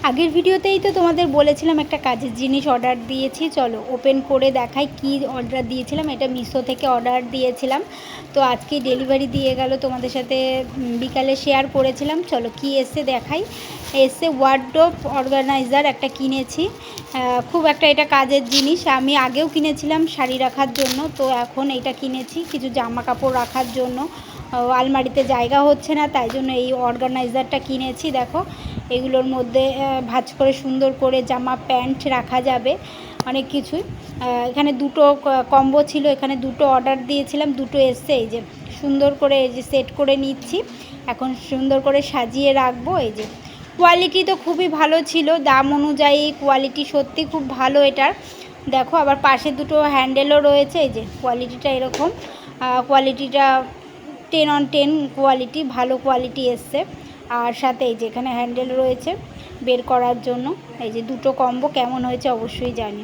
আগের ভিডিওতেই তো তোমাদের বলেছিলাম একটা কাজের জিনিস অর্ডার দিয়েছি, চলো ওপেন করে দেখাই কি অর্ডার দিয়েছিলাম। এটা মিশো থেকে অর্ডার দিয়েছিলাম, তো আজকে ডেলিভারি দিয়ে গেল। তোমাদের সাথে বিকালে শেয়ার করেছিলাম, চলো কি এসে দেখাই। এসে ওয়ার্ডরোব অর্গানাইজার একটা কিনেছি, খুব একটা এটা কাজের জিনিস। আমি আগেও কিনেছিলাম শাড়ি রাখার জন্য, তো এখন এইটা কিনেছি কিছু জামা কাপড় রাখার জন্য। আলমারিতে জায়গা হচ্ছে না, তাই জন্য এই অর্গানাইজারটা কিনেছি। দেখো এগুলোর মধ্যে ভাঁজ করে সুন্দর করে জামা প্যান্ট রাখা যাবে, অনেক কিছুই। এখানে দুটো কম্বো ছিল, এখানে দুটো অর্ডার দিয়েছিলাম, দুটো এসছে। এই যে সুন্দর করে এই যে সেট করে নিচ্ছি, এখন সুন্দর করে সাজিয়ে রাখবো। এই যে কোয়ালিটি তো খুবই ভালো ছিল, দাম অনুযায়ী কোয়ালিটি সত্যি খুব ভালো এটার। দেখো আবার পাশে দুটো হ্যান্ডেলও রয়েছে। এই যে কোয়ালিটিটা এরকম, কোয়ালিটিটা 10/10 কোয়ালিটি, ভালো কোয়ালিটি এসছে। আর সাথে এই যে এখানে হ্যান্ডেল রয়েছে বের করার জন্য। এই যে দুটো কম্বো কেমন হয়েছে অবশ্যই জানি।